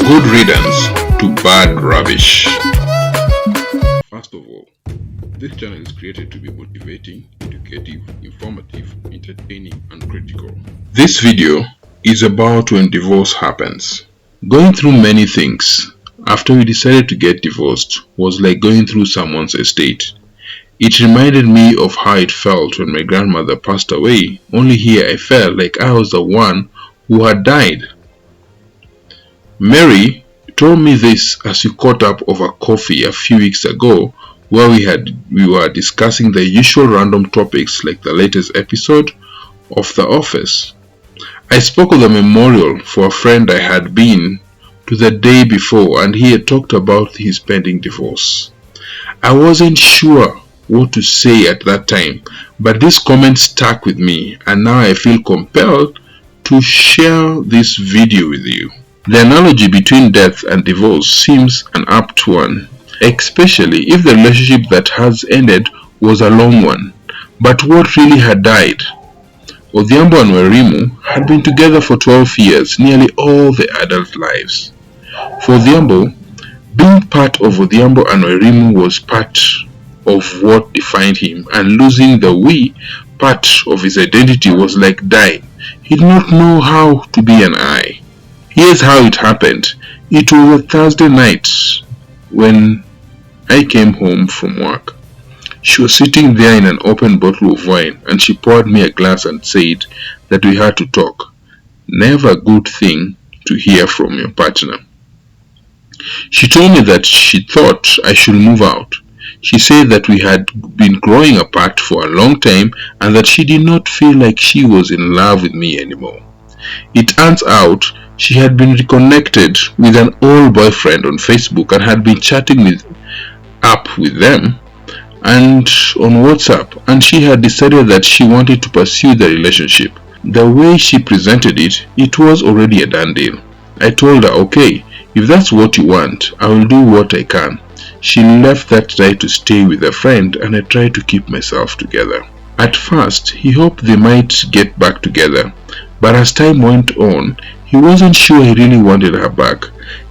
Good riddance to bad rubbish. First of all, this channel is created to be motivating, educative, informative, entertaining, and critical. This video is about when divorce happens. Going through many things after we decided to get divorced was like going through someone's estate. It reminded me of how it felt when my grandmother passed away, only here I felt like I was the one who had died. Mary told me this as we caught up over coffee a few weeks ago, where we were discussing the usual random topics like the latest episode of The Office. I spoke of the memorial for a friend I had been to the day before, and he had talked about his pending divorce. I wasn't sure what to say at that time, but this comment stuck with me, and now I feel compelled to share this video with you. The analogy between death and divorce seems an apt one, especially if the relationship that has ended was a long one. But what really had died? Odhiambo and Wairimu had been together for 12 years, nearly all their adult lives. For Odhiambo, being part of Odhiambo and Wairimu was part of what defined him, and losing the we part of his identity was like dying. He did not know how to be an I. Here's how it happened. It was a Thursday night when I came home from work. She was sitting there in an open bottle of wine, and she poured me a glass and said that we had to talk. Never a good thing to hear from your partner. She told me that she thought I should move out. She said that we had been growing apart for a long time and that she did not feel like she was in love with me anymore. It turns out she had been reconnected with an old boyfriend on Facebook and had been chatting with them and on WhatsApp, and she had decided that she wanted to pursue the relationship. The way she presented it, it was already a done deal. I told her, okay, if that's what you want, I will do what I can. She left that night to stay with a friend, and I tried to keep myself together. At first, he hoped they might get back together, but as time went on, he wasn't sure he really wanted her back.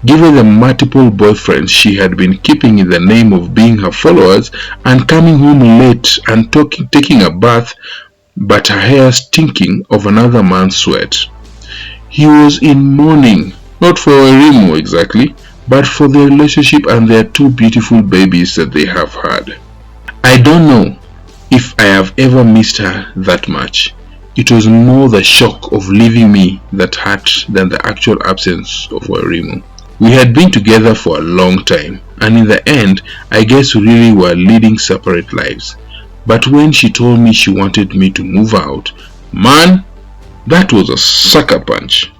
Given the multiple boyfriends she had been keeping in the name of being her followers and coming home late and taking a bath but her hair stinking of another man's sweat. He was in mourning, not for Wairimu exactly, but for their relationship and their two beautiful babies that they have had. I don't know if I have ever missed her that much. It was more the shock of leaving me that hurt than the actual absence of Wairimu. We had been together for a long time, and in the end, I guess we really were leading separate lives. But when she told me she wanted me to move out, man, that was a sucker punch.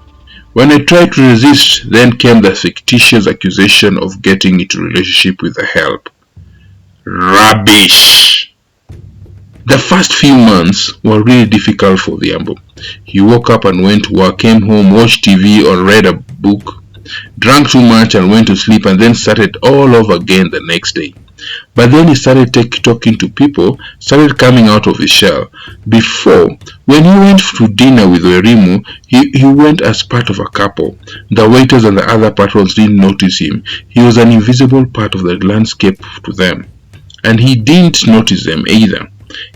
When I tried to resist, then came the fictitious accusation of getting into a relationship with a help. Rubbish! The first few months were really difficult for Odhiambo. He woke up and went to work, came home, watched TV or read a book, drank too much and went to sleep, and then started all over again the next day. But then he started talking to people, started coming out of his shell. Before, when he went to dinner with Wairimu, he went as part of a couple. The waiters and the other patrons didn't notice him. He was an invisible part of the landscape to them, and he didn't notice them either.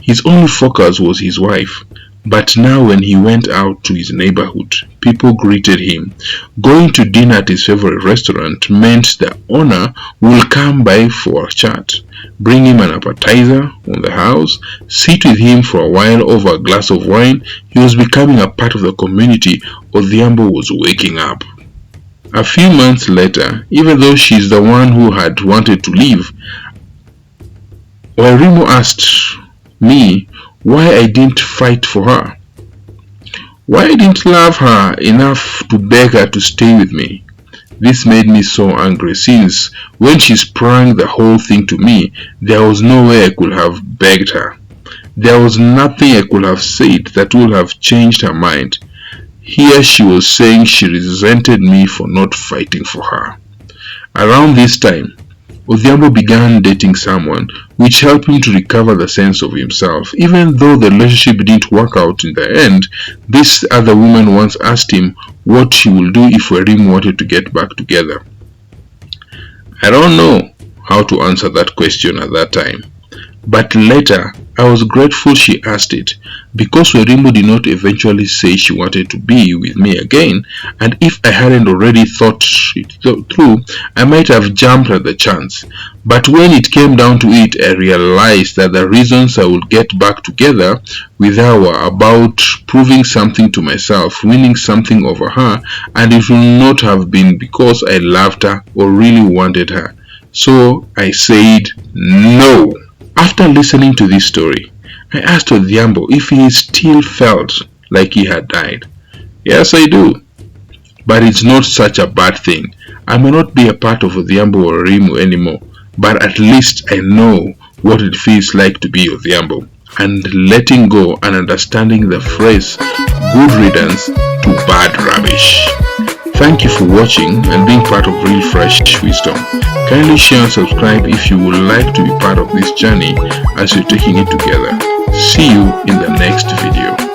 His only focus was his wife. But now when he went out to his neighborhood, people greeted him. Going to dinner at his favorite restaurant meant the owner will come by for a chat, bring him an appetizer on the house, sit with him for a while over a glass of wine. He was becoming a part of the community. Odhiambo was waking up. A few months later, even though she's the one who had wanted to leave, Wairimu asked me why I didn't fight for her. Why I didn't love her enough to beg her to stay with me. This made me so angry, since when she sprang the whole thing to me, there was no way I could have begged her. There was nothing I could have said that would have changed her mind. Here she was saying she resented me for not fighting for her. Around this time, Odhiambo began dating someone, which helped him to recover the sense of himself. Even though the relationship didn't work out in the end, this other woman once asked him what she would do if Werim wanted to get back together. I don't know how to answer that question at that time, but later I was grateful she asked it, because Werimbo did not eventually say she wanted to be with me again, and if I hadn't already thought it through, I might have jumped at the chance. But when it came down to it, I realized that the reasons I would get back together with her were about proving something to myself, winning something over her, and it would not have been because I loved her or really wanted her. So I said no. After listening to this story, I asked Odhiambo if he still felt like he had died. Yes, I do. But it's not such a bad thing. I may not be a part of Odhiambo or Rimu anymore, but at least I know what it feels like to be Odhiambo, and letting go and understanding the phrase good riddance to bad rubbish. Thank you for watching and being part of Real Fresh Wisdom. Kindly share and subscribe if you would like to be part of this journey as you're taking it together. See you in the next video.